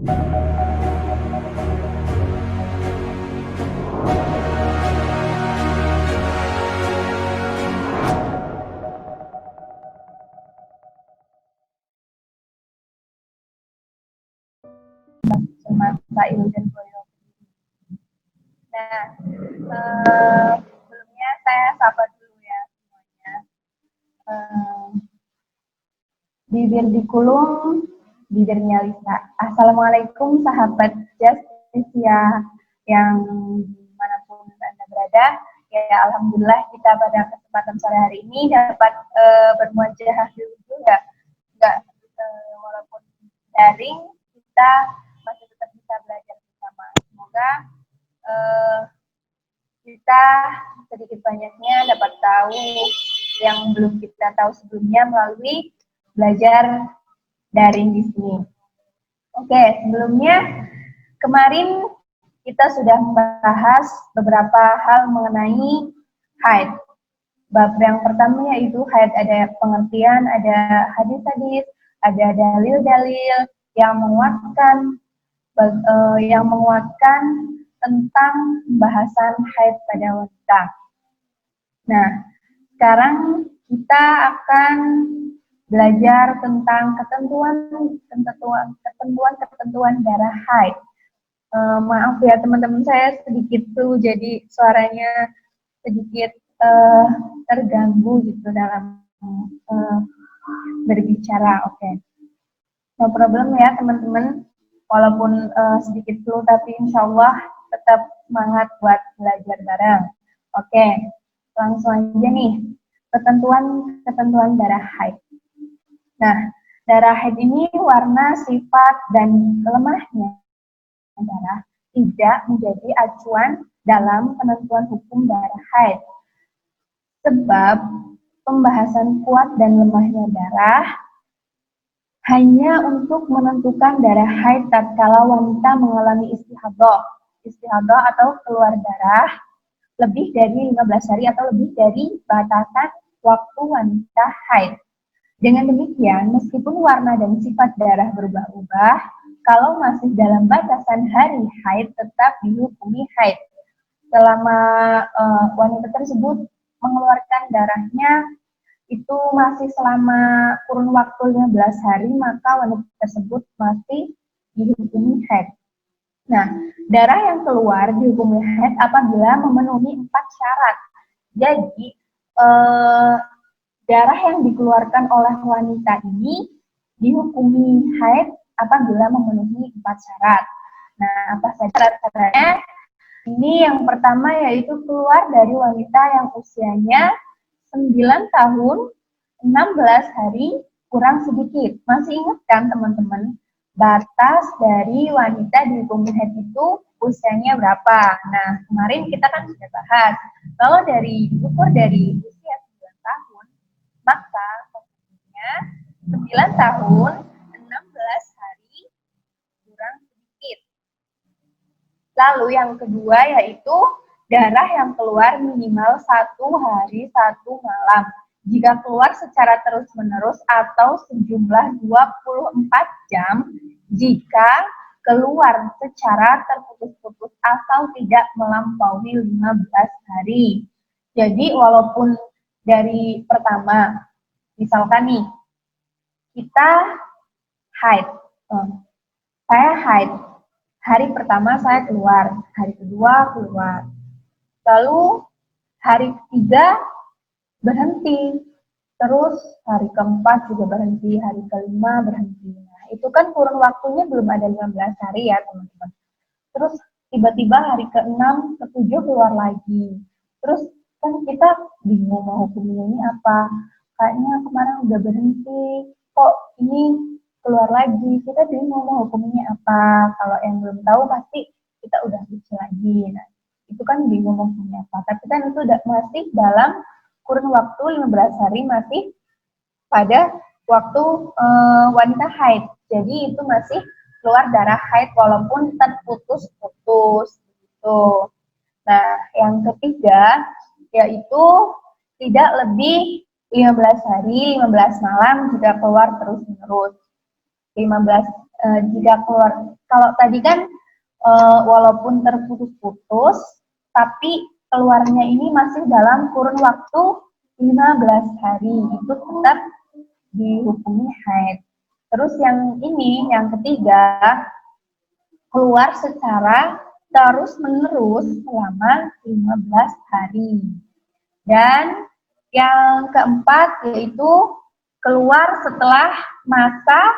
Semasa dan Boyo. Nah, sebelumnya saya sapa dulu ya semuanya. Bibir dikulung, bibirnya Lisa. Assalamualaikum sahabat Justicia yang dimanapun Anda berada. Ya, alhamdulillah kita pada kesempatan sore hari ini dapat bermuajah juga. Enggak, walaupun daring, kita masih tetap bisa belajar bersama. Semoga kita sedikit banyaknya dapat tahu yang belum kita tahu sebelumnya melalui belajar daring di sini. Oke, sebelumnya kemarin kita sudah membahas beberapa hal mengenai haid. Bab yang pertama yaitu haid, ada pengertian, ada hadis-hadis, ada dalil-dalil yang menguatkan tentang pembahasan haid pada wanita. Nah, sekarang kita akan belajar tentang ketentuan darah haid. Maaf ya teman-teman, saya sedikit tuh jadi suaranya sedikit terganggu gitu dalam berbicara. Oke. No problem ya teman-teman, walaupun sedikit flu tapi insya Allah tetap semangat buat belajar bareng. Oke, langsung aja nih, ketentuan darah haid. Nah, darah haid ini warna, sifat, dan lemahnya darah tidak menjadi acuan dalam penentuan hukum darah haid. Sebab pembahasan kuat dan lemahnya darah hanya untuk menentukan darah haid tatkala wanita mengalami istihadah atau keluar darah lebih dari 15 hari atau lebih dari batasan waktu wanita haid. Dengan demikian, meskipun warna dan sifat darah berubah-ubah, kalau masih dalam batasan hari haid tetap dihukumi haid. Selama wanita tersebut mengeluarkan darahnya itu masih selama kurun waktu 15 hari, maka wanita tersebut masih dihukumi haid. Nah, darah yang keluar dihukumi haid apabila memenuhi 4 syarat. Jadi, darah yang dikeluarkan oleh wanita ini dihukumi haid apabila memenuhi 4 syarat. Nah, apa saja syarat-syaratnya? Ini yang pertama yaitu keluar dari wanita yang usianya 9 tahun, 16 hari, kurang sedikit. Masih ingat kan teman-teman? Batas dari wanita dihukumi haid itu usianya berapa? Nah, kemarin kita kan sudah bahas. Kalau diukur dari usia 9 tahun, maka maksudnya 9 tahun, 16 hari, kurang sedikit. Lalu yang kedua yaitu darah yang keluar minimal 1 hari 1 malam. Jika keluar secara terus-menerus atau sejumlah 24 jam, jika keluar secara terputus-putus atau tidak melampaui 15 hari. Jadi walaupun dari pertama, misalkan nih, kita haid, saya haid, hari pertama saya keluar, hari kedua keluar, lalu hari ketiga berhenti, terus hari keempat juga berhenti, hari kelima berhenti. Nah, itu kan kurun waktunya belum ada 15 hari ya teman-teman. Terus tiba-tiba hari ke-6, ke-7 keluar lagi. Terus kan kita bingung mau hukumnya ini apa. Kayaknya kemarin udah berhenti, kok ini keluar lagi. Kita bingung mau hukumnya apa. Kalau yang belum tahu pasti kita udah suci lagi. Nah, itu kan bingung mau hukumnya apa. Tapi kan itu udah masih dalam kurun waktu 15 hari, masih pada waktu wanita haid. Jadi itu masih keluar darah haid walaupun terputus-putus gitu. Nah, yang ketiga yaitu tidak lebih 15 hari, 15 malam jika keluar terus-menerus. jika keluar, kalau tadi kan walaupun terputus-putus, tapi keluarnya ini masih dalam kurun waktu 15 hari, itu tetap dihukumi haid. Terus yang ini, yang ketiga, keluar secara terus-menerus selama 15 hari. Dan yang keempat yaitu keluar setelah masa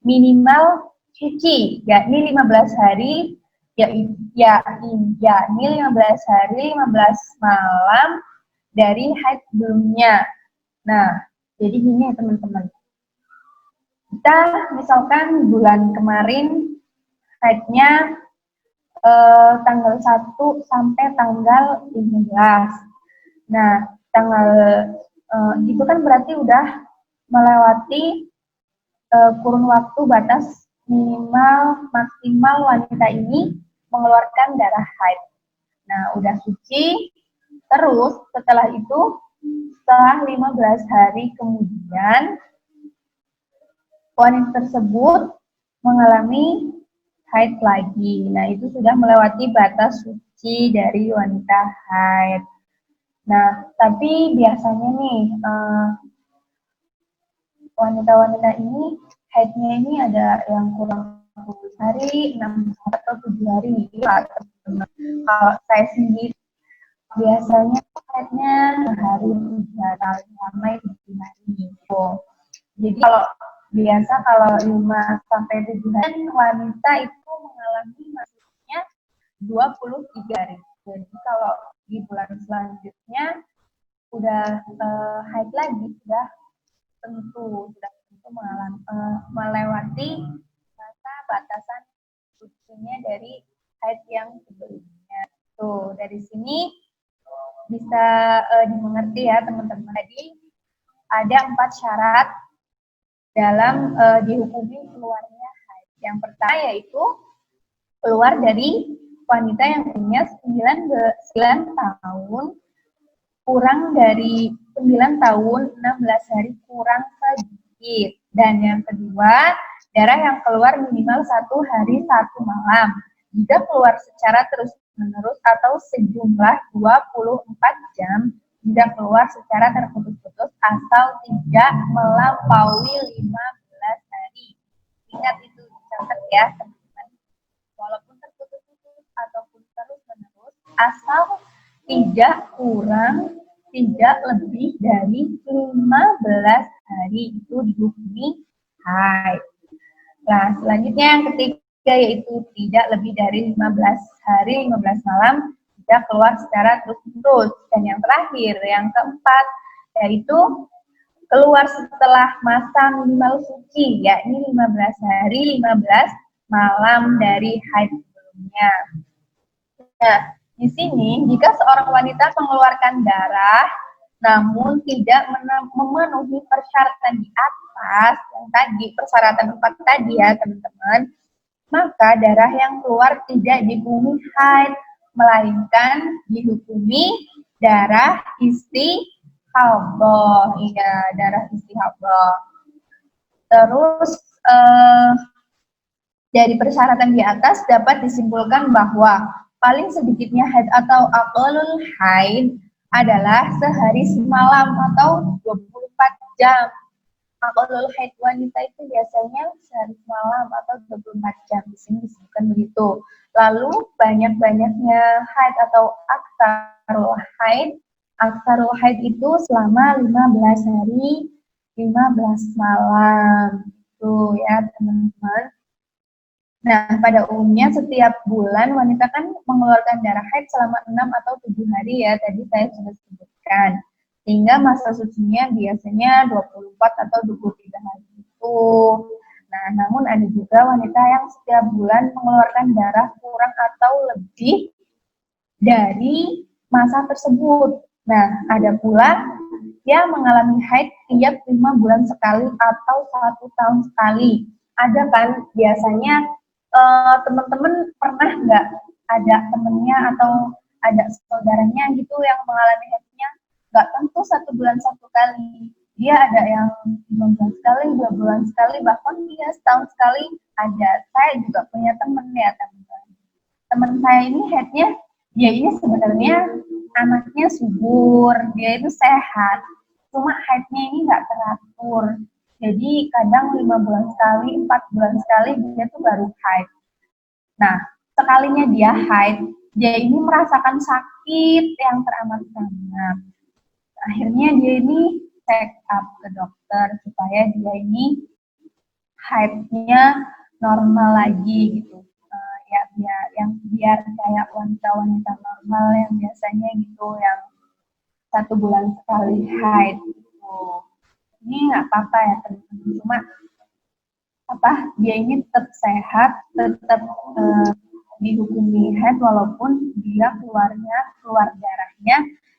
minimal suci, yakni 15 hari, yakni 15 hari, 15 malam dari haid sebelumnya. Nah, jadi gini ya teman-teman. Kita misalkan bulan kemarin haidnya tanggal 1 sampai tanggal 15. Nah, tanggal itu kan berarti udah melewati kurun waktu batas minimal maksimal wanita ini mengeluarkan darah haid. Nah, udah suci, terus setelah itu, setelah 15 hari kemudian, wanita tersebut mengalami haid lagi. Nah, itu sudah melewati batas suci dari wanita haid. Nah, tapi biasanya nih, wanita-wanita ini haidnya ini ada yang kurang 10 hari, 6 atau 7 hari. Kalau saya sendiri biasanya haidnya sehari 3 kali sampai 7 hari. Jadi kalau 5 sampai 7 hari wanita itu mengalami maksudnya 23 hari. Jadi kalau di bulan selanjutnya udah haid lagi, sudah tentu melewati masa batasan sucinya dari haid yang sebelumnya. Tuh, dari sini bisa dimengerti ya teman-teman. Jadi ada 4 syarat dalam dihukumi keluarnya haid. Yang pertama yaitu keluar dari wanita yang punya 9 tahun kurang dari 9 tahun 16 hari kurang sedikit. Dan yang kedua, darah yang keluar minimal 1 hari 1 malam. Jika keluar secara terus-menerus atau sejumlah 24 jam, jika keluar secara terputus-putus asal tidak melampaui 15 hari. Ingat itu, dicatat ya teman-teman. Walaupun terputus-putus ataupun terus-menerus, asal tidak kurang, tidak lebih dari 15 hari itu dihukumi haid. Nah, selanjutnya yang ketiga yaitu tidak lebih dari 15 hari, 15 malam, tidak keluar secara terus-menerus. Dan yang terakhir, yang keempat, yaitu keluar setelah masa minimal suci, yakni 15 hari, 15 malam dari haid sebelumnya. Nah, di sini, jika seorang wanita mengeluarkan darah, namun tidak memenuhi persyaratan di atas, yang tadi, persyaratan 4 tadi ya teman-teman, maka darah yang keluar tidak dihukumi haid, melainkan dihukumi darah istihadah. Iya, darah istihadah. Terus, dari persyaratan di atas dapat disimpulkan bahwa paling sedikitnya haid atau aqallul haid adalah sehari semalam atau 24 jam. Aqallul haid wanita itu biasanya sehari semalam atau 24 jam. Di sini disebutkan begitu. Lalu banyak-banyaknya haid atau aksarul haid itu selama 15 hari, 15 malam. Tuh ya teman-teman. Nah, pada umumnya setiap bulan wanita kan mengeluarkan darah haid selama 6 atau 7 hari ya, tadi saya sudah sebutkan. Sehingga masa sucinya biasanya 24 atau 23 hari itu. Nah, namun ada juga wanita yang setiap bulan mengeluarkan darah kurang atau lebih dari masa tersebut. Nah, ada pula yang mengalami haid tiap 5 bulan sekali atau 1 tahun sekali. Ada kan biasanya teman-teman pernah nggak ada temennya atau ada saudaranya gitu yang mengalami haidnya nggak tentu 1 bulan 1 kali, dia ada yang 5 bulan sekali, 2 bulan sekali, bahkan dia setahun sekali ada, saya juga punya temen ya teman-teman. Teman saya ini headnya, dia ini sebenarnya anaknya subur, dia itu sehat, cuma headnya ini nggak teratur. Jadi kadang 5 bulan sekali, 4 bulan sekali dia tuh baru haid. Nah, sekalinya dia haid, dia ini merasakan sakit yang teramat sangat. Akhirnya dia ini check up ke dokter supaya dia ini haidnya normal lagi gitu. Ya biar kayak wanita-wanita normal yang biasanya gitu, yang 1 bulan sekali haid gitu. Ini nggak apa-apa ya teman-teman, cuma dia ini tetap sehat, tetap dihukumi haid walaupun dia keluar darahnya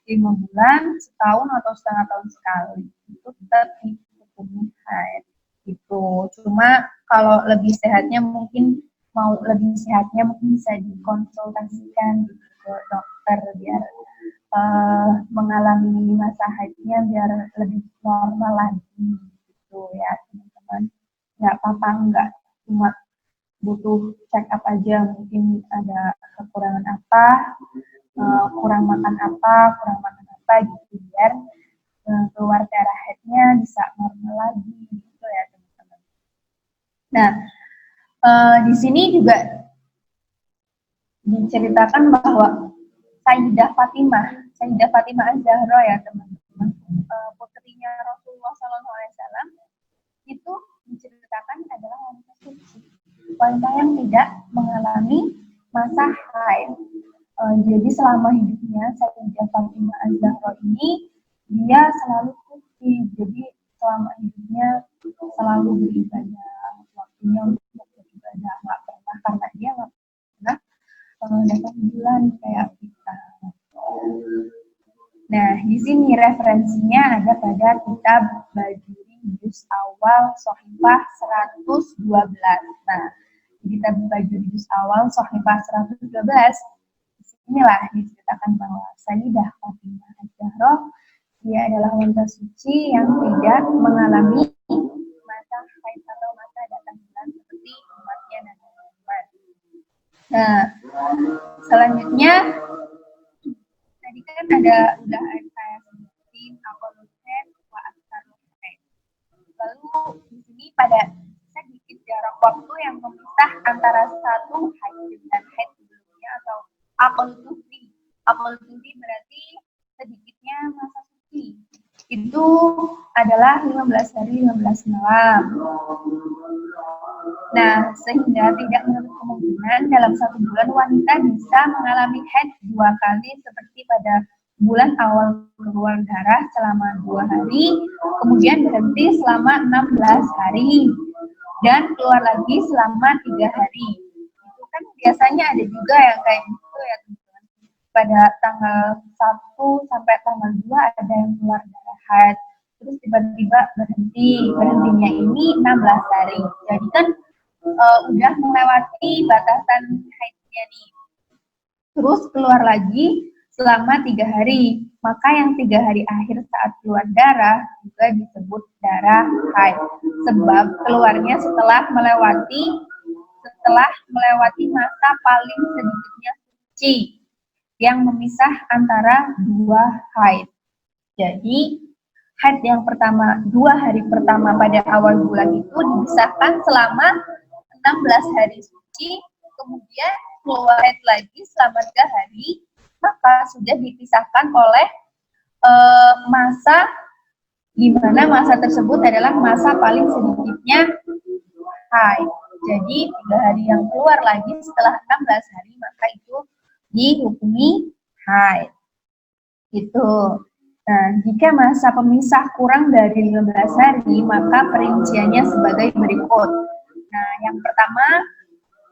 5 bulan, setahun atau setengah tahun sekali, itu tetap dihukumi haid gitu. Cuma kalau lebih sehatnya mungkin bisa dikonsultasikan gitu ke dokter biar mengalami masa haidnya biar lebih normal lagi gitu ya teman-teman. Nggak apa-apa, nggak cuma butuh check up aja, mungkin ada kekurangan apa, kurang makan apa gitu biar keluar darah haidnya bisa normal lagi gitu ya teman-teman. Nah, di sini juga diceritakan bahwa Sayyidah Fatimah Az-Zahra ya teman-teman, putrinya Rasulullah SAW, itu diceritakan adalah wanita suci, wanita yang tidak mengalami masa haid. Jadi selama hidupnya Sayyidah Fatimah Az-Zahra ini dia selalu suci, jadi selama hidupnya selalu beribadah, waktunya untuk beribadah nggak pernah, karena dia nggak pernah datang bulan kayak kita. Nah, di sini referensinya ada pada kitab Bajuri juz awal Shahifah 112. Nah, di kitab Bajuri juz awal Shahifah 112, inilah diceritakan bahwa Sayyidah Fatimah Az-Zahra dia adalah wanita suci yang tidak mengalami masa haid atau masa datang bulan seperti umatnya Nabi Muhammad. Nah, selanjutnya tadi kan udah saya sebutin aqallul haid wa aktsarul haid. Lalu di sini pada sedikit jarak waktu yang memisah antara satu haid dan haid sebelumnya atau aqallul tuhri. Aqallul tuhri berarti sedikitnya masa suci. Itu adalah 15 hari 15 malam. Nah, sehingga tidak menutup kemungkinan dalam 1 bulan wanita bisa mengalami haid 2 kali seperti pada bulan awal keluar darah selama 2 hari, kemudian berhenti selama 16 hari, dan keluar lagi selama 3 hari. Itu kan biasanya ada juga yang kayak gitu ya teman-teman. Pada tanggal 1 sampai tanggal 2 ada yang keluar darah haid, terus tiba-tiba berhentinya ini 16 hari. Jadi kan udah melewati batasan haidnya nih. Terus keluar lagi selama 3 hari. Maka yang 3 hari akhir saat keluar darah juga disebut darah haid. Sebab keluarnya setelah melewati masa paling sedikitnya suci yang memisah antara 2 haid. Jadi haid yang pertama 2 hari pertama pada awal bulan itu dipisahkan selama 16 hari suci, kemudian keluar haid lagi selama 3 hari, maka sudah dipisahkan oleh masa di mana masa tersebut adalah masa paling sedikitnya haid. Jadi 3 hari yang keluar lagi setelah 16 hari, maka itu dihukumi haid. Itu. Nah, jika masa pemisah kurang dari 15 hari, maka perinciannya sebagai berikut. Nah, yang pertama,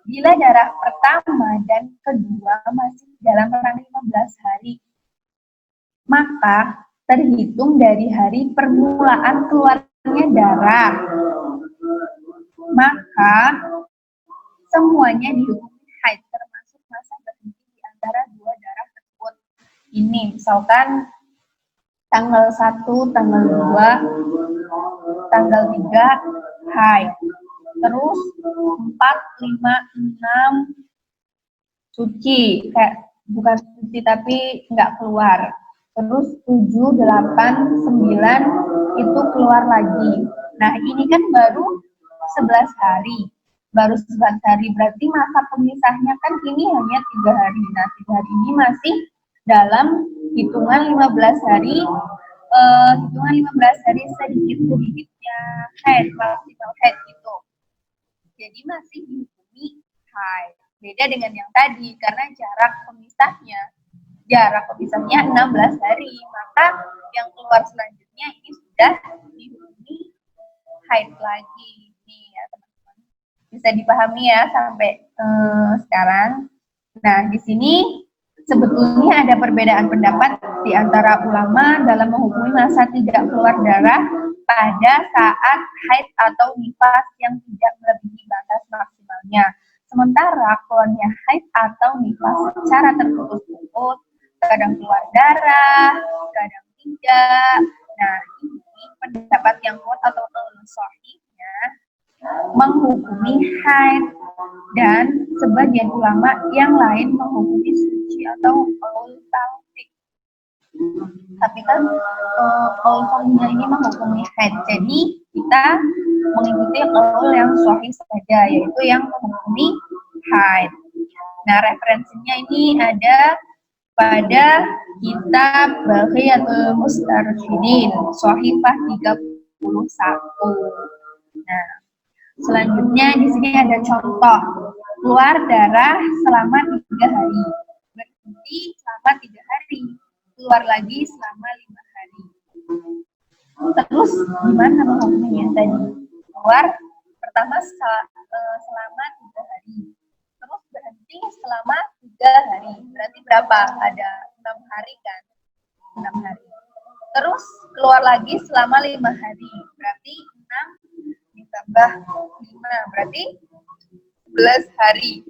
bila darah pertama dan kedua masih dalam rentang 15 hari, maka terhitung dari hari permulaan keluarnya darah. Maka semuanya dihukumi haid, termasuk masa berhenti di antara 2 darah tersebut. Ini misalkan tanggal 1, tanggal 2, tanggal 3 haid. terus 4, 5, 6 suci, kayak bukan suci tapi nggak keluar. Terus 7, 8, 9 itu keluar lagi. Nah ini kan baru 11 hari. Baru 11 hari, berarti masa pemisahnya kan ini hanya 3 hari. Nah 3 hari ini masih dalam hitungan 15 hari, hitungan 15 hari sedikit-sedikitnya haid, maksimal haid gitu. Jadi masih dihukumi haid. Beda dengan yang tadi, karena jarak pemisahnya 16 hari, maka yang keluar selanjutnya ini sudah dihukumi haid lagi. Nih ya teman-teman, bisa dipahami ya sampai sekarang. Nah di sini sebetulnya ada perbedaan pendapat di antara ulama dalam menghukumi masa tidak keluar darah pada saat haid atau nifas yang tidak melebihi batas maksimalnya. Sementara keluarnya haid atau nifas secara terputus-putus, kadang keluar darah, kadang tidak. Nah, ini pendapat yang kuat atau sahihnya menghukumi haid, dan sebagian ulama yang lain menghukumi suci atau qaul taufik. Tapi kan qaul sahihnya ini menghukumi haid, jadi kita mengikuti qaul yang sahih saja, yaitu yang menghukumi haid. Nah, referensinya ini ada pada kitab Baghiyatul Mustarsyidin, Shahifah 31. Nah, selanjutnya di sini ada contoh keluar darah selama 3 hari, berhenti selama 3 hari, keluar lagi selama 5 hari. Terus gimana hukumnya tadi? Keluar pertama selama 3 hari, terus berhenti selama 3 hari. Berarti berapa? Ada 6 hari kan? 6 hari. Terus keluar lagi selama 5 hari. Berarti 6 ditambah 5, berarti 11 hari.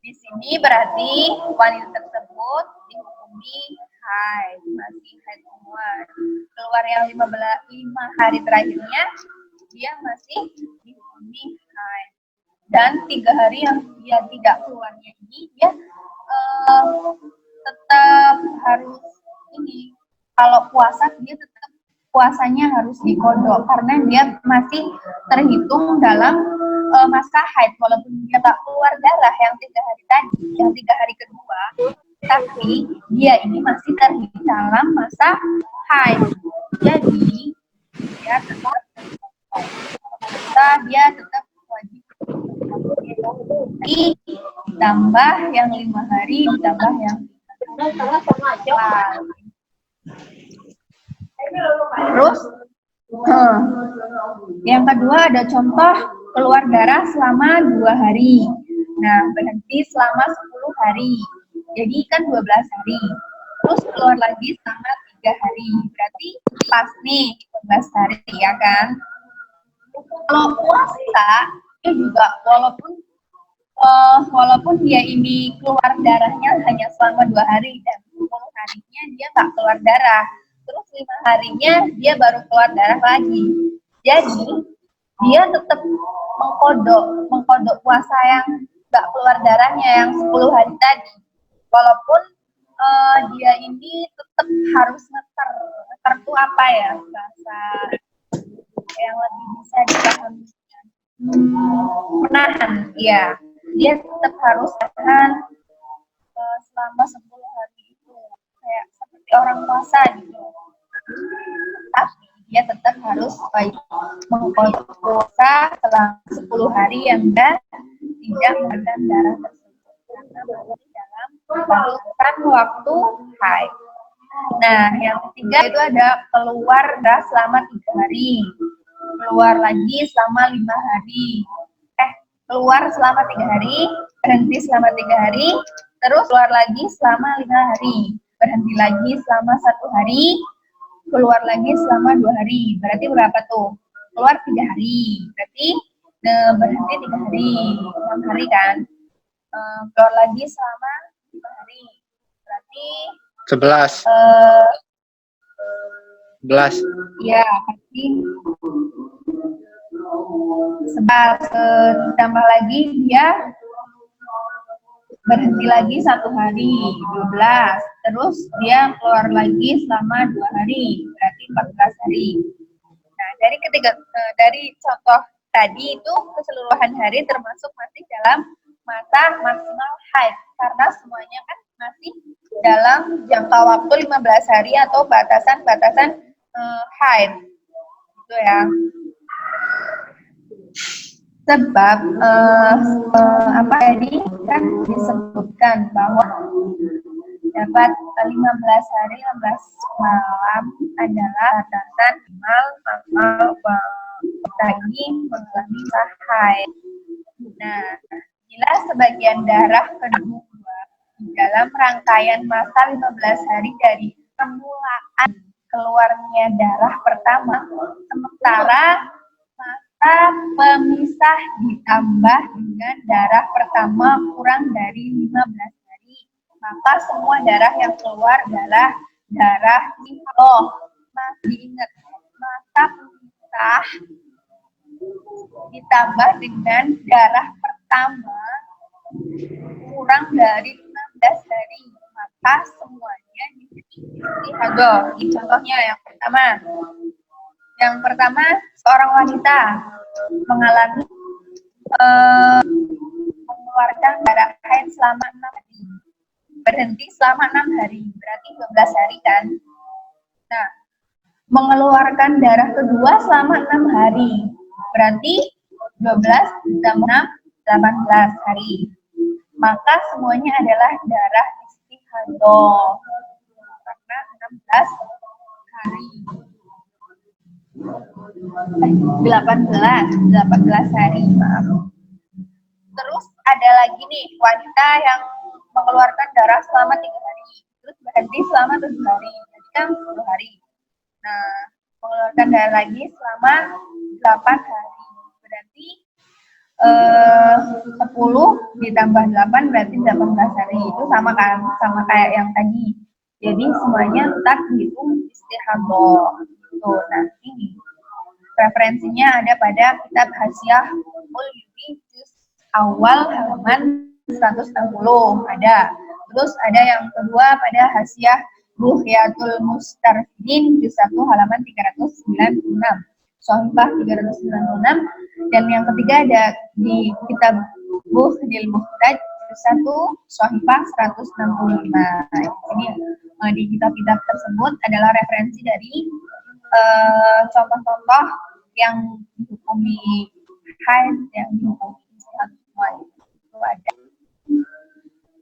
Di sini berarti wanita tersebut dihukumi haid, masih haid semua. Keluar yang 5 hari terakhirnya, dia masih dihukumi haid. Dan 3 hari yang dia tidak keluarnya ini, dia tetap harus ini, kalau puasa dia tetap puasanya harus dikodok karena dia masih terhitung dalam masa haid, walaupun dia tak keluar darah yang 3 hari tadi, yang 3 hari kedua, tapi dia ini masih terhitung dalam masa haid. Jadi dia tetap wajib ditambah yang 5 hari ditambah yang 3 hari. Terus yang kedua ada contoh keluar darah selama 2 hari. Nah, berhenti selama 10 hari. Jadi kan 12 hari. Terus keluar lagi selama 3 hari. Berarti pas nih 12 hari ya kan? Kalau puasa itu juga walaupun dia ini keluar darahnya hanya selama 2 hari dan 10 harinya dia nggak keluar darah. Terus 5 harinya dia baru keluar darah lagi. Jadi dia tetap mengkodok puasa yang nggak keluar darahnya yang 10 hari tadi. Walaupun dia ini tetap harus ngeter. Ngeter itu apa ya? Bahasa yang lebih bisa dipahami. Menahan, ya. Dia tetap harus menahan selama 10 hari itu. Kayak seperti orang puasa gitu. Tapi dia tetap harus mengkodok puasa selama 10 hari yang tidak mengeluarkan darah tersebut karena masih dalam batasan waktu haid. Nah, yang ketiga itu ada keluar darah selama 3 hari, keluar lagi selama 5 hari, keluar selama 3 hari, berhenti selama 3 hari, terus keluar lagi selama 5 hari, berhenti lagi selama 1 hari, keluar lagi selama 2 hari. Berarti berapa tuh? Keluar 3 hari. Berarti berhenti 3 hari. 6 hari kan? Keluar lagi selama 5 hari. Berarti 11. 11. Ya, pasti sebab ditambah lagi dia berhenti lagi 1 hari, 12. Terus dia keluar lagi selama 2 hari, berarti 14 hari. Nah, dari contoh tadi itu keseluruhan hari termasuk masih dalam masa maksimal haid, karena semuanya kan masih dalam jangka waktu 15 hari atau batasan-batasan haid. Gitu ya. Sebab apa tadi kan disebutkan bahwa dapat 15 hari 15 malam adalah batasan minimal bagi mengalami haid. Nah, bila sebagian darah kedua di dalam rangkaian masa 15 hari dari permulaan keluarnya darah pertama, sementara masa pemisah ditambah dengan darah pertama kurang dari 15 hari, maka semua darah yang keluar adalah darah istihadah. Masih ingat, masa pemisah ditambah dengan darah pertama kurang dari 15 hari, maka semuanya istihadah. Ini contohnya yang pertama. Yang pertama, seorang wanita mengalami mengeluarkan darah haid selama 6 hari. Berhenti selama 6 hari, berarti 12 hari kan. Nah, mengeluarkan darah kedua selama 6 hari. Berarti 12 tambah 6, 18 hari. Maka semuanya adalah darah istihadah. Karena 16 hari. 18 hari, maaf. Terus ada lagi nih wanita yang mengeluarkan darah selama 3 hari, terus berhenti selama 7 hari, jadi kan 10 hari. Nah, mengeluarkan darah lagi selama 8 hari, berarti 10 ditambah 8 berarti 18 hari. Itu sama kan, sama kayak yang tadi. Jadi semuanya tetap dihitung istihadah. Tuh, nah ini referensinya ada pada kitab Hasyiah Ul-Yumi juz awal halaman 160 ada. Terus ada yang kedua pada Hasyiah Buhyatul Mustarfidin juz 1 halaman 396. Shahifah 396, dan yang ketiga ada di kitab Buhdil Muhtaj juz 1 Shahifah 165. Ini di kitab-kitab tersebut adalah referensi dari contoh-contoh yang dihukumi haid, yang dihukumi semua itu ada.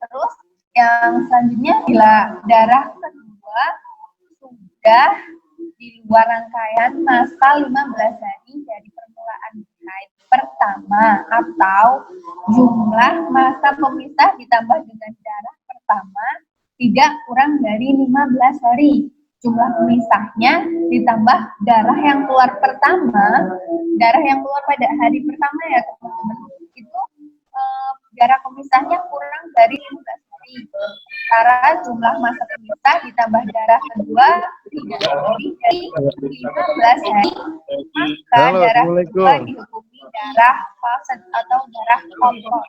Terus yang selanjutnya, bila darah kedua sudah di luar rangkaian masa 15 hari dari permulaan haid pertama, atau jumlah masa pemisah ditambah dengan darah pertama tidak kurang dari 15 hari. Jumlah pemisahnya ditambah darah yang keluar pertama, darah yang keluar pada hari pertama ya teman-teman, itu darah pemisahnya kurang dari 15 hari. Karena jumlah masa pemisah ditambah darah kedua tidak lebih dari 15 hari, maka darah kedua dihukumi darah fasid atau darah kotor.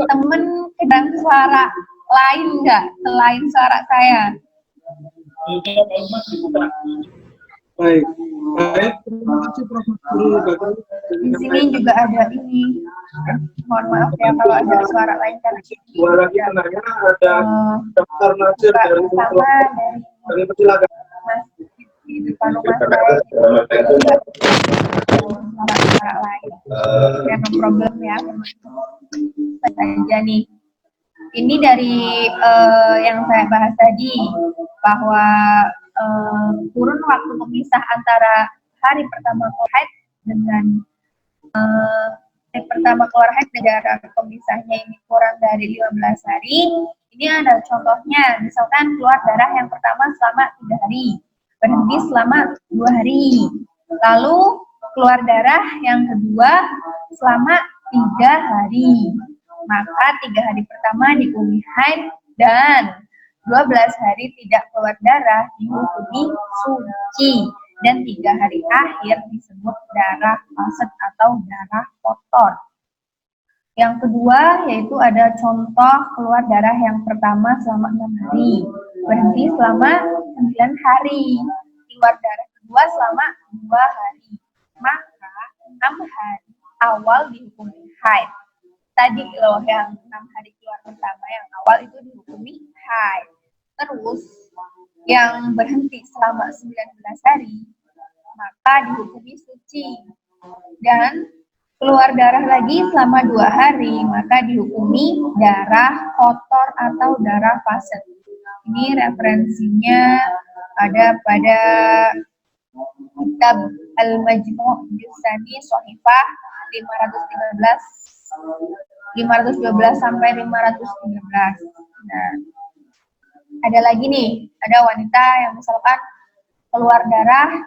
Temen kedengaran suara lain nggak selain suara saya? Baik, terima kasih Prof. Di sini juga ada ini. Mohon maaf ya kalau ada suara lain karena suara kita nanya ada Dr. Nasir dari Petilaga. Mas di depan rumah saya suara lain. Ya, no problem ya. Saja nih. Ini dari yang saya bahas tadi, bahwa kurun waktu pemisah antara hari pertama keluar haid dengan hari pertama keluar haid, negara pemisahnya ini kurang dari 15 hari. Ini ada contohnya, misalkan keluar darah yang pertama selama 3 hari, berhenti selama 2 hari, lalu keluar darah yang kedua selama 3 hari. Maka 3 hari pertama dihukumi haid dan 12 hari tidak keluar darah dihukumi suci, dan 3 hari akhir disebut darah fasid atau darah kotor. Yang kedua yaitu ada contoh keluar darah yang pertama selama 6 hari, berhenti selama 9 hari. Keluar darah kedua selama 2 hari, maka 6 hari awal dihukumi haid. Tadi loh yang 6 hari keluar pertama yang awal itu dihukumi haid. Terus yang berhenti selama 19 hari maka dihukumi suci, dan keluar darah lagi selama 2 hari maka dihukumi darah kotor atau darah fasid. Ini referensinya ada pada kitab Al-Majmu' Jusani Sohifah 512 sampai 513. Nah, ada lagi nih, ada wanita yang misalkan keluar darah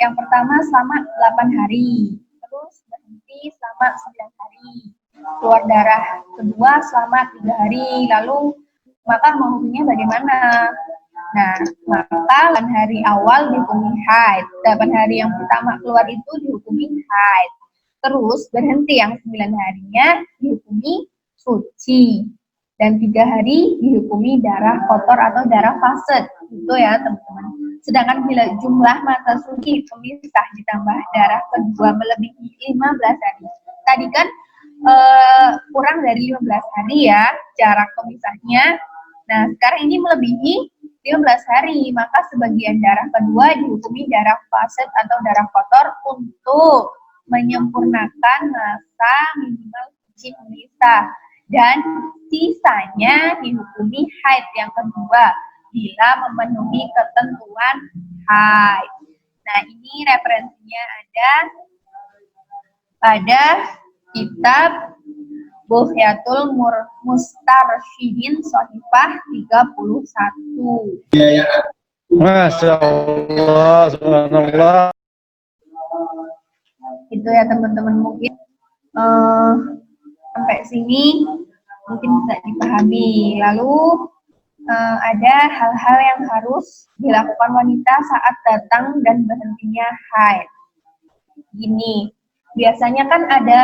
yang pertama selama 8 hari, terus berhenti selama 9 hari, keluar darah kedua selama 3 hari, lalu maka hukumnya bagaimana? Nah, maka 8 hari awal dihukumi haid, 8 hari yang pertama keluar itu dihukumi haid, terus berhenti yang 9 harinya dihukumi suci, dan 3 hari dihukumi darah kotor atau darah fasid. Itu ya teman-teman. Sedangkan bila jumlah masa suci pemisah ditambah darah kedua melebihi 15 hari. Tadi kan kurang dari 15 hari ya jarak pemisahnya. Nah, sekarang ini melebihi 15 hari, maka sebagian darah kedua dihukumi darah fasid atau darah kotor untuk menyempurnakan masa minimal suci pemisah. Dan sisanya dihukumi haid yang kedua bila memenuhi ketentuan haid. Nah, ini referensinya ada pada kitab Bughyatul Mustarsyidin Sohifah 31. Masya Allah, subhanallah. Itu ya teman-teman, mungkin sampai sini mungkin bisa dipahami. Lalu ada hal-hal yang harus dilakukan wanita saat datang dan berhentinya haid. Gini, biasanya kan ada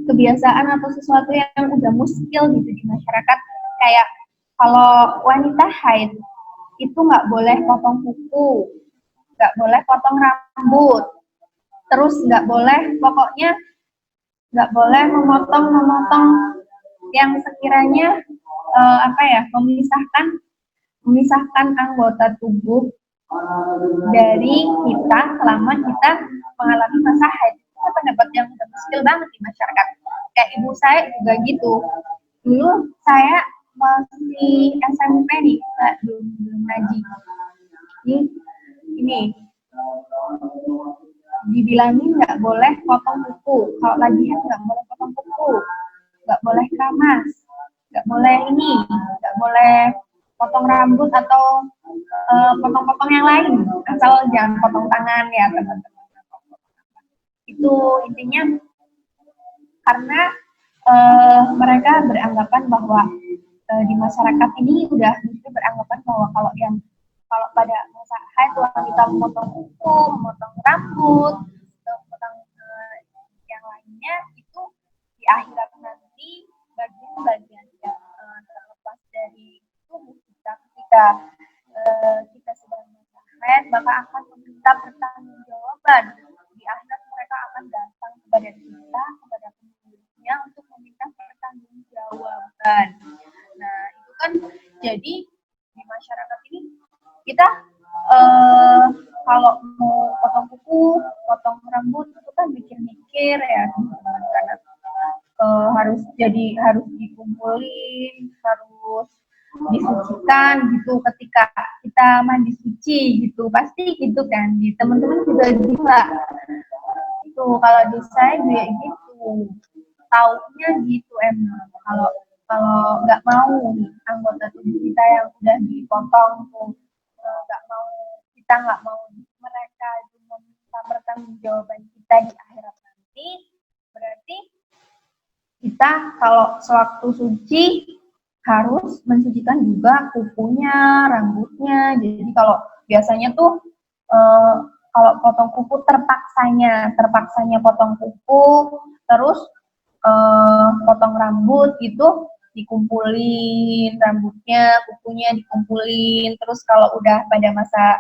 kebiasaan atau sesuatu yang udah muskil gitu di masyarakat, kayak kalau wanita haid itu nggak boleh potong kuku, nggak boleh potong rambut, terus nggak boleh, pokoknya nggak boleh memotong yang sekiranya memisahkan anggota tubuh dari kita selama kita mengalami masa haid. Itu pendapat yang udah muskil banget di masyarakat. Kayak ibu saya juga gitu. Dulu saya masih SMP nih, belum ngaji. Ini dibilangin nggak boleh potong kuku. Kalau lagi haid nggak boleh potong kuku, nggak boleh keramas, nggak boleh nggak boleh potong rambut atau potong-potong yang lain, asal jangan potong tangan ya teman-teman. Itu intinya karena mereka beranggapan bahwa di masyarakat ini udah beranggapan bahwa kalau pada masa haid wanita memotong kuku, memotong rambut, memotong yang lainnya itu di akhirat nanti bagian-bagian yang terlepas dari tubuh kita ketika kita sedang masa haid, maka akan meminta pertanggungjawaban. Di akhirat mereka akan datang kepada kita, kepada pemiliknya untuk meminta pertanggungjawaban. Nah, itu kan jadi di masyarakat ini kita kalau mau potong kuku, potong rambut itu kan mikir-mikir ya teman-teman, karena harus dikumpulin, harus disucikan gitu ketika kita mandi suci gitu, pasti gitu kan. Di teman-teman juga itu kalau di saya juga gitu, taunya gitu emang. Kalau nggak mau anggota tubuh kita yang udah dipotong tuh kita nggak mau mereka itu meminta pertanggungjawaban kita di akhirat nanti, berarti kita kalau sewaktu suci harus mensucikan juga kukunya, rambutnya. Jadi kalau biasanya tuh kalau potong kuku terpaksanya potong kuku, terus potong rambut gitu, dikumpulin rambutnya, kukunya dikumpulin. Terus kalau udah pada masa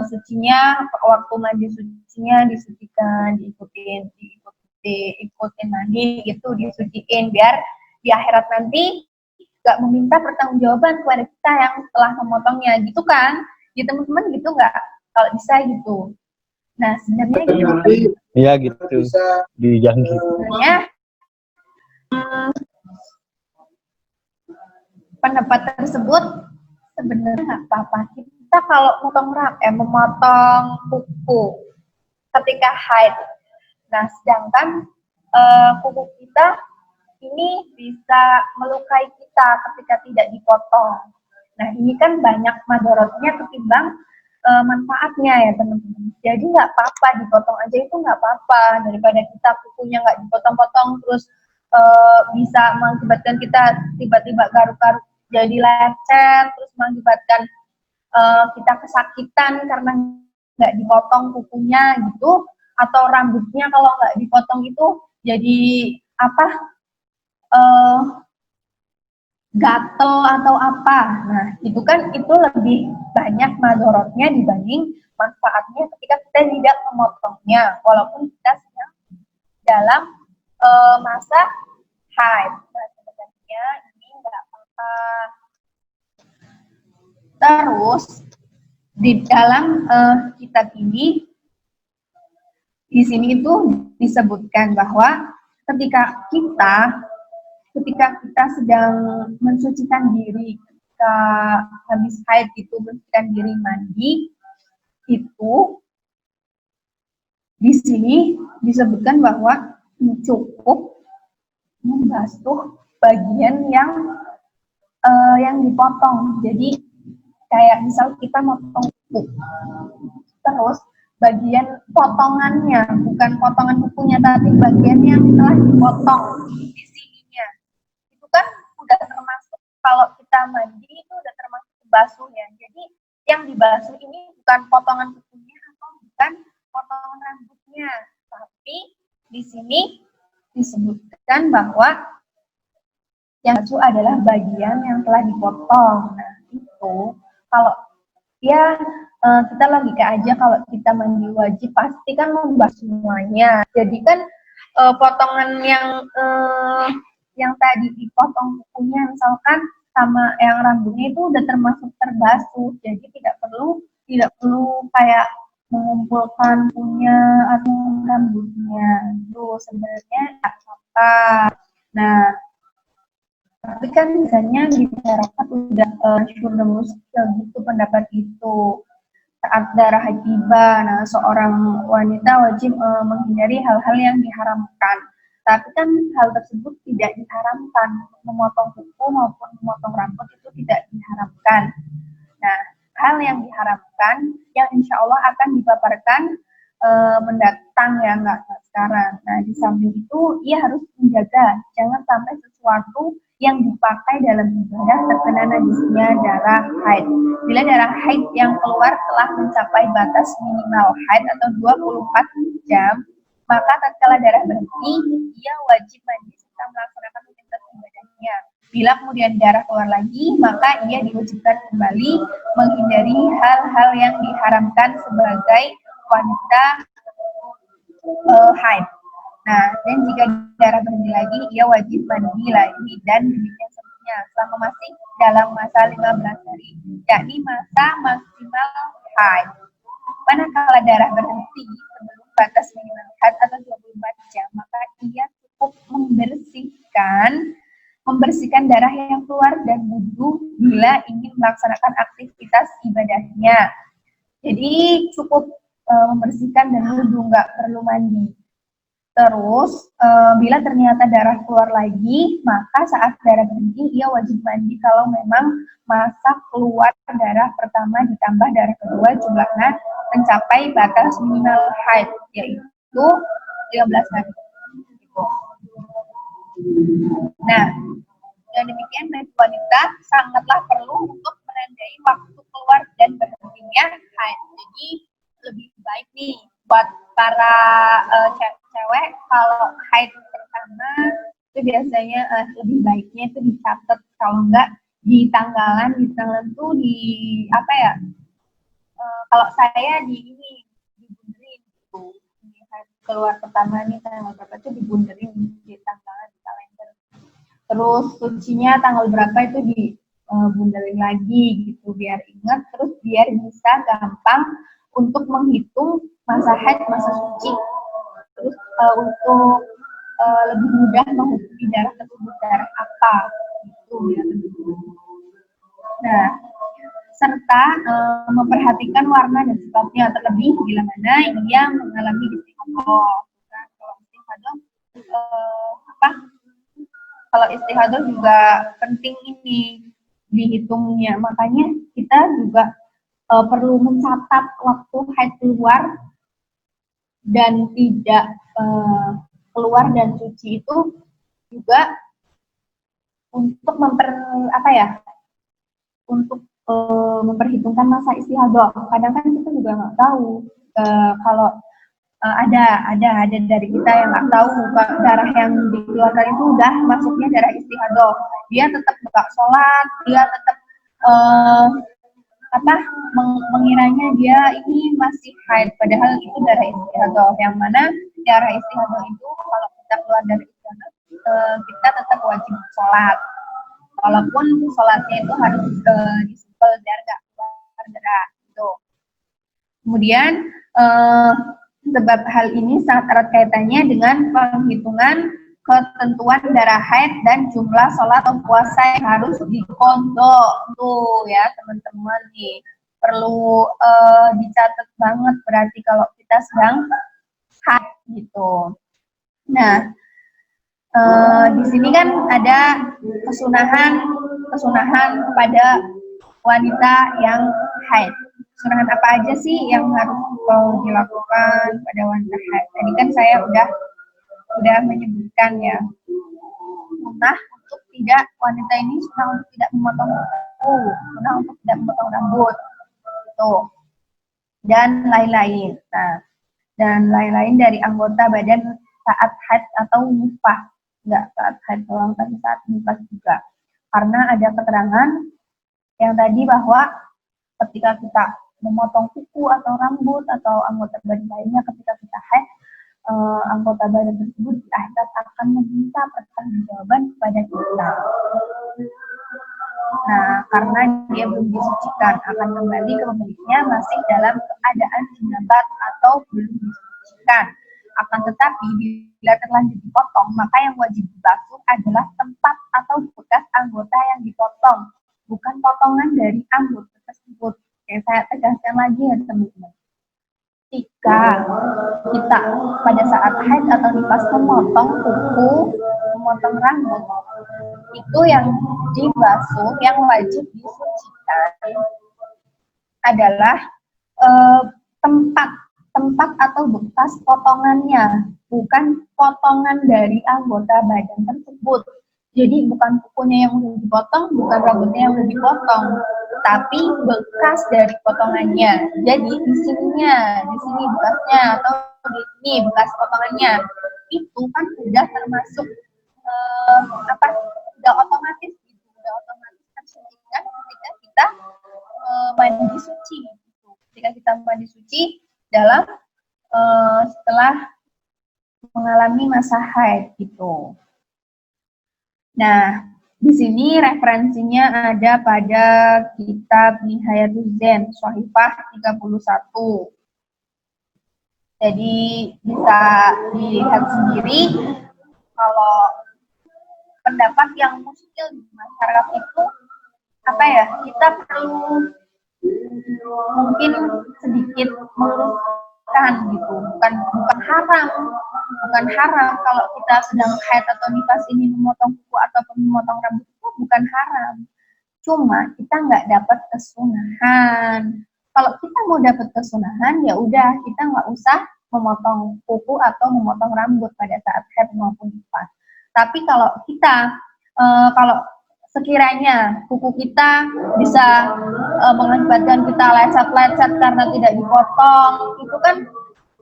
sucinya, waktu mandi sucinya disucikan, diikutin mandi gitu, disuciin biar di akhirat nanti gak meminta pertanggungjawaban kepada kita yang telah memotongnya gitu kan. Ya teman-teman gitu nggak? Kalau bisa gitu. Nah sebenarnya gitu. Iya gitu. Dijangkit. Sebenarnya pendapat tersebut sebenarnya nggak apa-apa. Kita kalau memotong kuku ketika haid. Nah sedangkan kuku kita ini bisa melukai kita ketika tidak dipotong. Nah ini kan banyak madorotnya ketimbang manfaatnya ya teman-teman. Jadi nggak apa-apa dipotong aja, itu nggak apa-apa daripada kita kukunya nggak dipotong-potong terus bisa mengakibatkan kita tiba-tiba garuk-garuk jadi lecet, terus mengakibatkan kita kesakitan karena nggak dipotong kukunya gitu, atau rambutnya kalau nggak dipotong itu jadi apa? Gatel atau apa. Nah, itu lebih banyak madorotnya dibanding manfaatnya ketika kita tidak memotongnya, walaupun kita sedang dalam masa haid. Nah, sebenarnya ini nggak apa-apa. Terus di dalam kitab ini, di sini itu disebutkan bahwa ketika kita sedang mensucikan diri, ketika habis haid itu mensucikan diri mandi, itu di sini disebutkan bahwa cukup membasuh bagian yang dipotong. Jadi kayak misal kita motong kuku, terus bagian potongannya, bukan potongan kukunya, tapi bagian yang telah dipotong di sininya, itu kan udah termasuk, kalau kita mandi itu udah termasuk basuh ya. Jadi yang dibasuh ini bukan potongan kukunya atau bukan potongan rambutnya, tapi di sini disebutkan bahwa yang basuh adalah bagian yang telah dipotong. Nah itu kalau ya kita logika aja, kalau kita mandi wajib pasti kan membasuh semuanya. Jadi kan potongan yang tadi dipotong kukunya misalkan sama yang rambutnya itu udah termasuk terbasuh, jadi tidak perlu kayak mengumpulkan punya atau rambutnya itu sebenarnya apa. Nah tapi kan misalnya di masyarakat udah sudah muskil gitu pendapat itu. Saat darah haid tiba, nah seorang wanita wajib menghindari hal-hal yang diharamkan. Tapi kan hal tersebut tidak diharamkan, memotong kuku maupun memotong rambut itu tidak diharamkan. Nah, hal yang diharamkan yang insya Allah akan dipaparkan mendatang ya, nggak sekarang. Nah, di samping itu ia harus menjaga jangan sampai sesuatu yang dipakai dalam ibadah terkena najisnya darah haid. Bila darah haid yang keluar telah mencapai batas minimal haid atau 24 jam, maka tatkala darah berhenti, ia wajib mandi serta melaksanakan rutinitas ibadahnya. Bila kemudian darah keluar lagi, maka ia diwajibkan kembali menghindari hal-hal yang diharamkan sebagai wanita haid. Nah, dan jika darah berhenti lagi, ia wajib mandi lagi dan demikian seterusnya selama masih dalam masa 15 hari, yakni masa maksimal haid. Manakala darah berhenti sebelum batas minimal haid atau 24 jam, maka ia cukup membersihkan darah yang keluar dan wudhu bila ingin melaksanakan aktivitas ibadahnya. Jadi cukup membersihkan dan wudhu, nggak perlu mandi. Terus bila ternyata darah keluar lagi, maka saat darah berhenti ia wajib mandi kalau memang masa keluar darah pertama ditambah darah kedua jumlahnya mencapai batas minimal haid, yaitu 13 hari. Gitu. Nah, Dan demikian bagi wanita sangatlah perlu untuk menandai waktu keluar dan berhentinya haid. Jadi lebih baik nih buat para cewek kalau haid pertama itu biasanya lebih baiknya itu dicatat, kalau enggak di tanggalan itu di apa ya, kalau saya di ini dibunderin gitu, keluar pertama nih tanggal berapa itu dibunderin di tanggalan di kalender, terus sucinya tanggal berapa itu di bunderin lagi gitu biar ingat, terus biar bisa gampang untuk menghitung masa haid masa suci, terus untuk lebih mudah menghubungi darah tersebut darah apa gitu ya. Nah, serta memperhatikan warna dan sifatnya, terlebih bila mana ia mengalami istihadah. Nah, kalau istihadah kalau istihadah juga penting ini dihitungnya, makanya kita juga perlu mencatat waktu haid keluar dan tidak keluar dan suci itu juga untuk memperhitungkan masa istihadah. Kadang kan kita juga nggak tahu kalau ada dari kita yang nggak tahu darah yang dikeluarkan itu udah masuknya darah istihadah. Dia tetap buka sholat, dia tetap mengiranya dia ini masih haid, padahal itu darah istihadah. Yang mana darah istihadah itu kalau kita keluar dari istihadah, kita tetap wajib sholat. Walaupun sholatnya itu harus disumpel darah gitu. Kemudian sebab hal ini sangat erat kaitannya dengan penghitungan ketentuan darah haid dan jumlah sholat atau puasa yang harus dikodok. Tuh ya teman-teman nih, perlu dicatat banget berarti kalau kita sedang haid gitu. Nah, di sini kan ada kesunahan pada wanita yang haid. Kesunahan apa aja sih yang harus dilakukan pada wanita haid? Tadi kan saya udah menyebutkan ya. Sunnah untuk wanita ini sunnah untuk tidak memotong kuku, sunnah untuk tidak memotong rambut, gitu. Dan lain-lain. Nah, dan lain-lain dari anggota badan saat haid atau nifas. Enggak saat haid doang, tapi saat nifas juga. Karena ada keterangan yang tadi bahwa ketika kita memotong kuku atau rambut atau anggota badan lainnya ketika kita haid, anggota badan tersebut di akhirat akan meminta pertanggungjawaban kepada kita. Nah, karena dia belum disucikan, akan kembali ke pemiliknya masih dalam keadaan jinabat atau belum disucikan. Akan tetapi bila terlanjur dipotong, maka yang wajib dibasuh adalah tempat atau bekas anggota yang dipotong, bukan potongan dari anggota tersebut. Oke, saya tegaskan lagi ya teman-teman. Jika kita pada saat haid atau nifas memotong kuku, memotong rambut, itu yang dibasuh, yang wajib disucikan adalah tempat atau bekas potongannya, bukan potongan dari anggota badan tersebut. Jadi bukan kukunya yang udah dipotong, bukan rambutnya yang udah dipotong, tapi bekas dari potongannya. Jadi di sini bekasnya, atau di sini bekas potongannya, itu kan udah termasuk udah otomatis tersucikan ketika kita mandi suci. Ketika kita mandi suci dalam setelah mengalami masa haid gitu. Nah, di sini referensinya ada pada kitab Nihayatul Zen, Shahifah 31. Jadi bisa dilihat sendiri kalau pendapat yang muskil di masyarakat itu kita perlu mungkin sedikit meluruskan gitu, bukan haram kalau kita sedang haid atau nifas ini memotong kuku atau memotong rambut, itu bukan haram, cuma kita nggak dapat kesunahan. Kalau kita mau dapat kesunahan, ya udah kita nggak usah memotong kuku atau memotong rambut pada saat haid maupun nifas. Tapi kalau kita sekiranya kuku kita bisa mengakibatkan kita lecet-lecet karena tidak dipotong, itu kan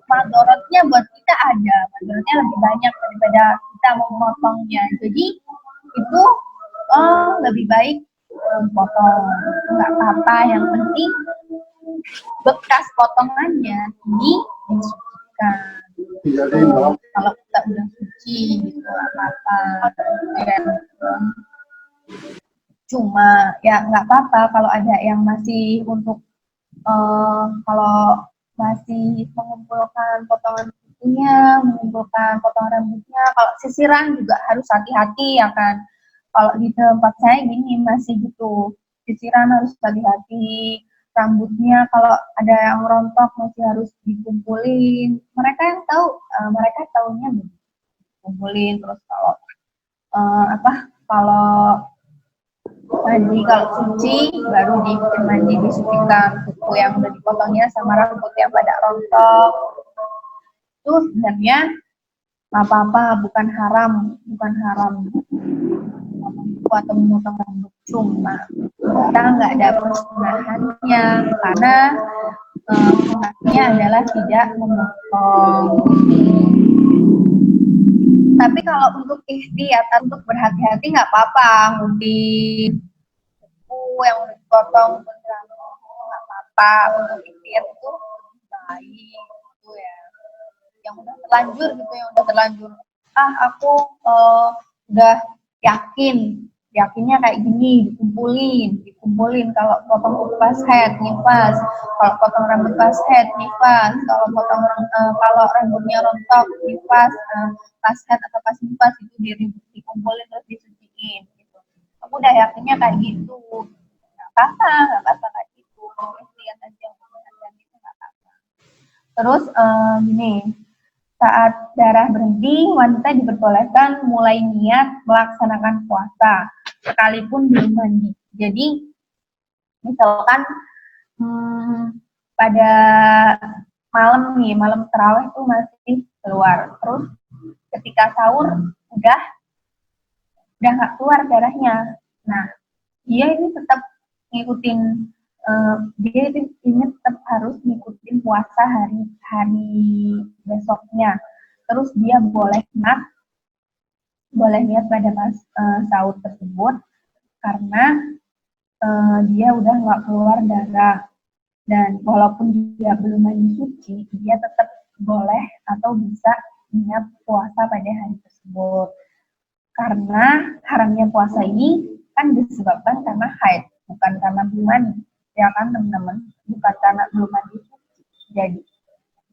madorotnya buat kita ada, madorotnya lebih banyak daripada kita memotongnya. Jadi itu lebih baik potong, nggak apa-apa. Yang penting bekas potongannya ini disucikan. Kalau kita udah suci gitu apa-apa. Cuma ya nggak apa-apa kalau ada yang masih untuk kalau masih mengumpulkan potongan kukunya, mengumpulkan potongan rambutnya. Kalau sisiran juga harus hati-hati ya kan. Kalau di tempat saya gini masih gitu, sisiran harus hati-hati. Rambutnya kalau ada yang rontok masih harus dikumpulin. Mereka yang tahu, mereka tahunya dikumpulin. Terus kalau kalau mandi, kalau suci baru dibikin mandi, disucikan kuku yang udah dipotongnya sama rambut yang pada rontok. Itu sebenarnya nggak apa-apa, bukan haram atau memotong rambut. Cuma kita nggak ada persunahannya karena sunahnya adalah tidak memotong. Tapi kalau untuk ikhtiar, untuk berhati-hati nggak apa-apa, ngunting kuku yang udah dipotong nggak apa-apa. Untuk ikhtiar itu baik gitu ya. Yang udah terlanjur aku udah yakinnya kayak gini, dikumpulin. Kalau potong kuku pas head, nifas. Kalau potong rambut pas head, nifas. Kalau rambutnya rontok, nifas. Pas head atau pas nifas itu dikumpulin terus disuciin gitu. Aku udah yakinnya kayak gitu, nggak apa-apa kayak gitu. Lihat aja gitu, nggak apa-apa. Terus gini, saat darah berhenti, wanita diperbolehkan mulai niat melaksanakan puasa sekalipun belum mandi. Jadi misalkan pada malam tarawih itu masih keluar, terus ketika sahur udah nggak keluar darahnya. Nah, dia ini tetap ngikutin ini tetap harus ngikutin puasa hari besoknya. Terus dia boleh niat pada sahur tersebut karena dia udah nggak keluar darah, dan walaupun dia belum mandi suci, dia tetap boleh atau bisa niat puasa pada hari tersebut. Karena haramnya puasa ini kan disebabkan karena haid, bukan karena belum mandi. Ya kan teman-teman, bukan karena belum mandi suci. Jadi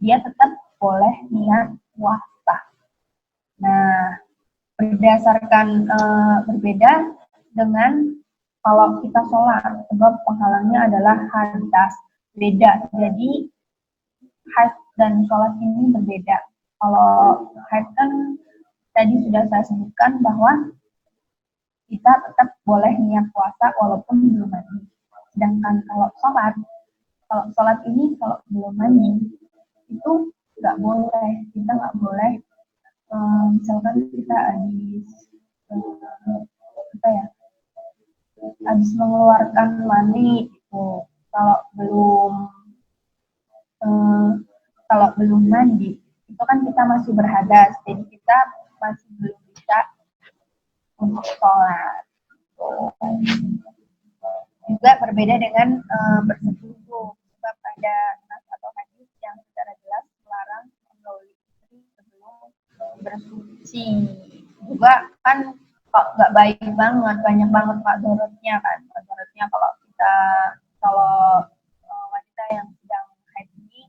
dia tetap boleh niat puasa. Nah, berbeda dengan kalau kita sholat, sebab penghalangnya adalah hadas, beda. Jadi haid dan sholat ini berbeda. Kalau haid kan tadi sudah saya sebutkan bahwa kita tetap boleh niat puasa walaupun belum mandi. Sedangkan kalau sholat ini kalau belum mandi itu nggak boleh, kita nggak boleh. Misalkan kita habis mengeluarkan mani itu, kalau belum mandi itu kan kita masih berhadas, jadi kita masih belum bisa untuk sholat. Juga berbeda dengan bersetubuh, sebab ada nas atau hadis yang secara jelas melarang menggauli istri sebelum bersuci. Juga kan kok nggak baik banget, banyak banget madorotnya kan. Madorotnya kalau wanita yang sedang haid ini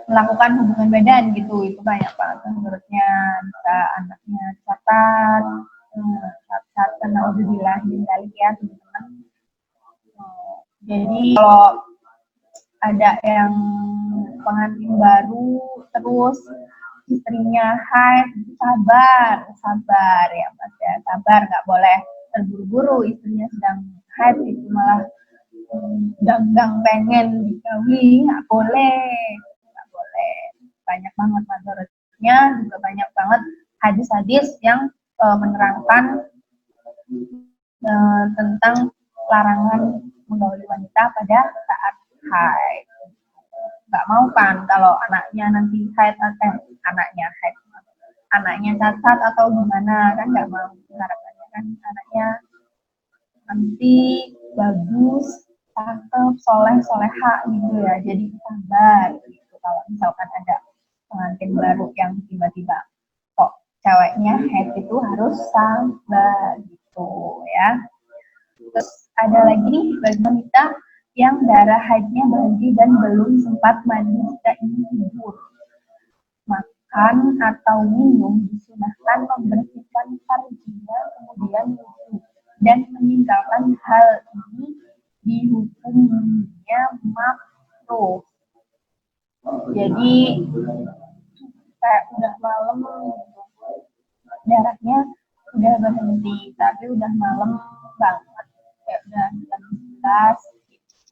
melakukan hubungan badan gitu, itu banyak banget menurutnya. Bisa anaknya catat kena udzubillah ya teman-teman. Jadi kalau ada yang pengantin baru terus istrinya haid, sabar ya Mas ya, sabar, nggak boleh terburu-buru. Istrinya sedang haid itu malah ganggang pengen dikawin, nggak boleh. Banyak banget madorotnya, juga banyak hadis-hadis yang menerangkan tentang larangan menggauli wanita pada saat haid. Nggak mau kan kalau anaknya nanti haid anaknya cacat atau gimana, kan nggak mau. Harapannya kan anaknya nanti bagus, cakep, soleha gitu ya, jadi sabar gitu kalau misalkan ada pengantin baru yang tiba-tiba kok ceweknya haid itu harus sabar gitu ya. Terus ada lagi nih bagi wanita yang darah haidnya berhenti dan belum sempat mandi jika ingin tidur, makan atau minum disunahkan membersihkan farjinya kemudian wudhu, dan meninggalkan hal ini dihukumnya makruh. Jadi kayak udah malam gitu, darahnya udah berhenti tapi udah malam banget, kayak udah jam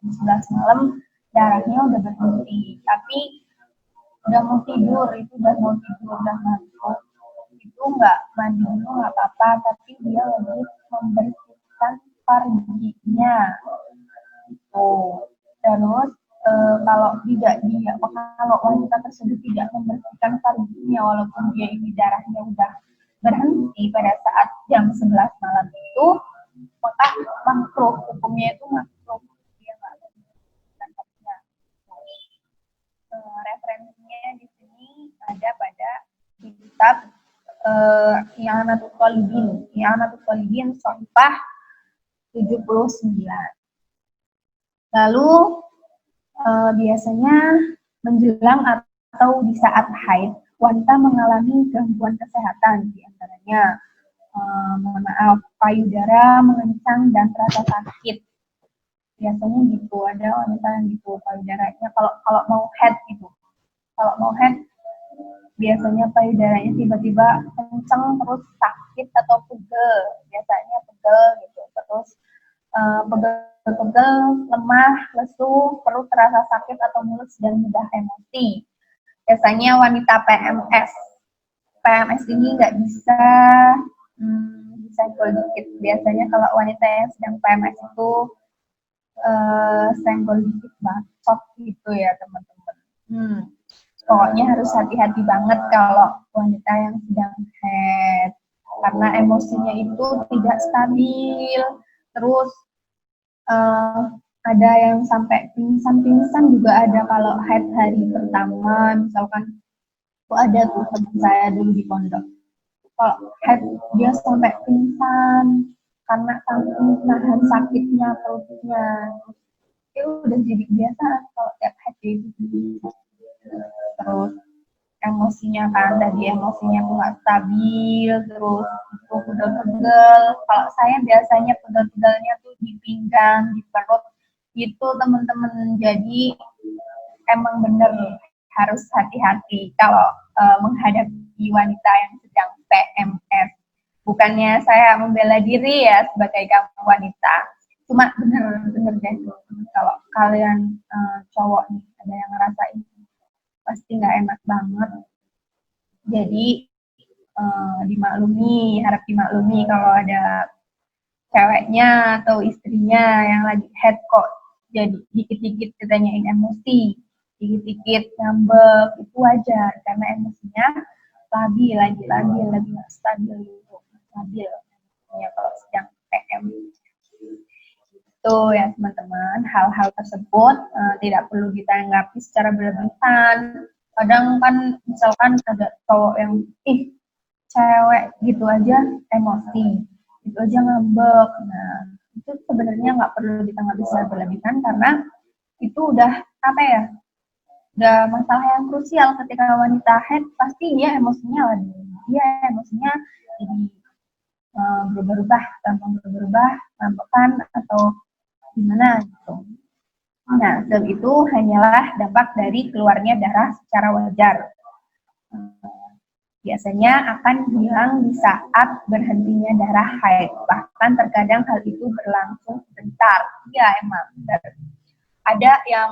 11 malam darahnya udah berhenti tapi udah mau tidur, udah ngantuk, itu nggak mandi dulu nggak apa-apa, tapi dia wajib membersihkan farjinya itu. Terus kalau wanita tersebut tidak membersihkan farjinya walaupun dia ini darahnya udah berhenti pada saat jam 11 malam itu, maka makruh, hukumnya itu makruh, dia nggak membersihkan farjinya. Referensinya di sini ada pada kitab I'anatul Talibin Shafah 79. Lalu biasanya menjelang atau di saat haid wanita mengalami gangguan kesehatan, diantaranya payudara mengencang dan terasa sakit. Biasanya gitu, ada wanita yang gitu payudaranya kalau mau head gitu. Kalau mau head biasanya payudaranya tiba-tiba kencang terus sakit atau pegel, biasanya pegel gitu. Terus pegel, lemah, lesu, perut terasa sakit atau mulut sedang mudah emosi. Biasanya wanita PMS ini nggak bisa senggol dikit. Biasanya kalau wanita yang sedang PMS itu senggol dikit bacok gitu ya teman-teman. Pokoknya harus hati-hati banget kalau wanita yang sedang haid, karena emosinya itu tidak stabil. Terus ada yang sampai pingsan juga ada kalau haid hari pertama, misalkan ada tuh teman saya dulu di pondok, kalau haid dia sampai pingsan karena saking nahan sakitnya perutnya. Itu udah jadi biasa kalau tiap haid gitu. Terus emosinya kan, tadi emosinya tuh nggak stabil, terus itu pegel-pegel. Kalau saya biasanya pegel-pegelnya tuh di pinggang, di perut gitu teman-teman. Jadi emang bener harus hati-hati kalau menghadapi wanita yang sedang PMS. Bukannya saya membela diri ya sebagai kamu wanita, cuma bener-bener deh kalau kalian cowok nih ada yang ngerasain pasti nggak enak banget. Jadi harap dimaklumi kalau ada ceweknya atau istrinya yang lagi head kok jadi dikit-dikit ditanyain emosi, dikit-dikit ngambek, itu wajar karena emosinya lagi nggak stabil gitu, stabil ya kalau sedang PM. Itu ya teman-teman, hal-hal tersebut tidak perlu ditanggapi secara berlebihan. Kadang kan misalkan ada cowok yang cewek gitu aja emosi, gitu aja ngambek. Nah itu sebenarnya nggak perlu ditanggapi secara berlebihan karena itu udah udah masalah yang krusial. Ketika wanita haid pasti dia emosinya jadi berubah-ubah, gampang berubah, ngambekan atau gimana gitu. Nah, sebab itu hanyalah dampak dari keluarnya darah secara wajar. Biasanya akan hilang di saat berhentinya darah haid. Bahkan terkadang hal itu berlangsung sebentar. Ya emang. Ada yang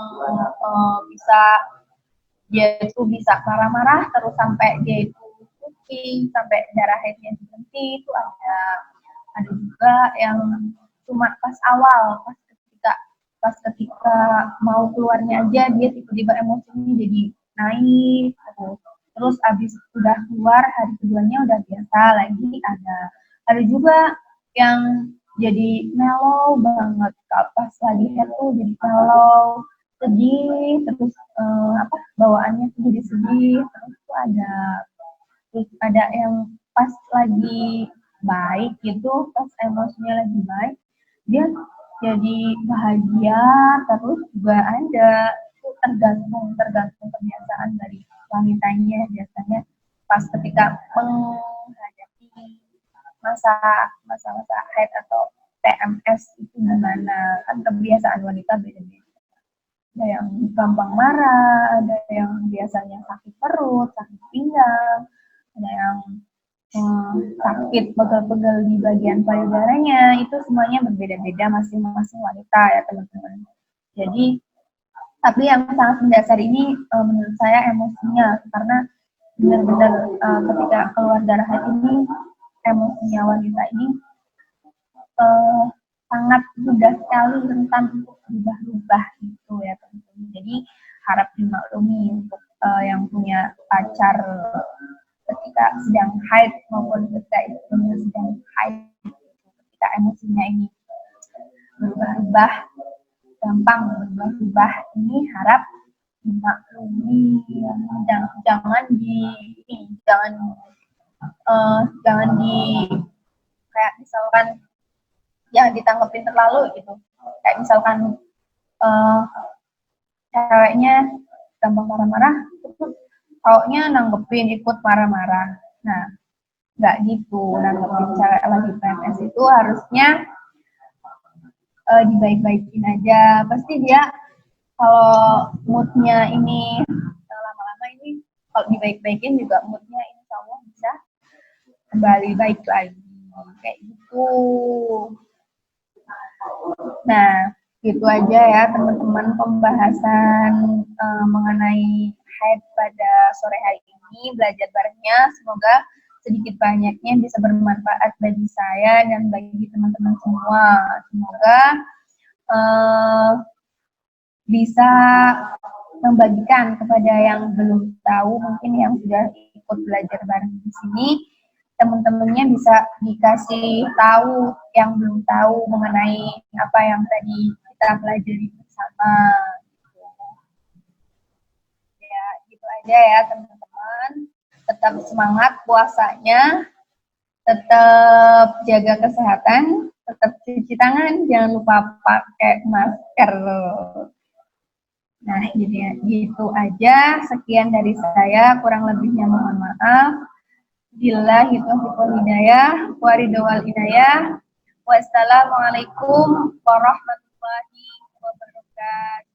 dia itu bisa marah-marah terus sampai dia itu sampai darah haidnya berhenti itu ada juga yang cuma pas awal, pas ketika mau keluarnya aja dia tiba-tiba emosinya jadi naik terus abis udah keluar hari keduanya udah biasa lagi. Ada juga yang jadi mellow banget pas lagi head tuh jadi mellow sedih terus bawaannya tuh jadi sedih terus ada yang pas lagi baik gitu pas emosinya lagi baik dia jadi bahagia terus juga ada itu tergantung kebiasaan dari wanitanya biasanya pas ketika menghadapi masa haid atau PMS itu gimana kan kebiasaan wanita beda-beda ada yang gampang marah ada yang biasanya sakit perut sakit pinggang ada yang sakit pegel-pegel di bagian payudaranya itu semuanya berbeda-beda masing-masing wanita ya teman-teman. Jadi tapi yang sangat mendasar ini menurut saya emosinya karena benar-benar ketika keluar darah haid ini emosinya wanita ini sangat mudah sekali rentan untuk berubah-ubah gitu ya teman-teman. Jadi harap dimaklumi untuk yang punya pacar ketika sedang haid maupun ketika istrinya sedang haid ketika emosinya ini berubah-ubah gampang berubah-ubah ini harap dimaklumi jangan di kayak misalkan jangan ditanggepin terlalu gitu kayak misalkan ceweknya gampang marah-marah terus cowoknya nanggepin ikut marah-marah. Nah, nggak gitu. Nanggepin cewek lagi PMS itu harusnya dibaik-baikin aja. Pasti dia kalau moodnya ini lama-lama ini kalau dibaik-baikin juga moodnya insya Allah bisa kembali baik lagi. Kayak gitu. Nah, gitu aja ya teman-teman pembahasan mengenai haid pada sore hari ini belajar barengnya semoga sedikit banyaknya bisa bermanfaat bagi saya dan bagi teman-teman semua semoga bisa membagikan kepada yang belum tahu mungkin yang sudah ikut belajar bareng di sini teman-temannya bisa dikasih tahu yang belum tahu mengenai apa yang tadi kita pelajari bersama. Ya, gitu aja ya teman-teman. Tetap semangat puasanya, tetap jaga kesehatan, tetap cuci tangan, jangan lupa pakai masker. Nah, gitu aja. Sekian dari saya, kurang lebihnya mohon maaf. Billahi taufiq wal hidayah, wa ridwal hidayah. Wassalamualaikum warahmatullahi wabarakatuh.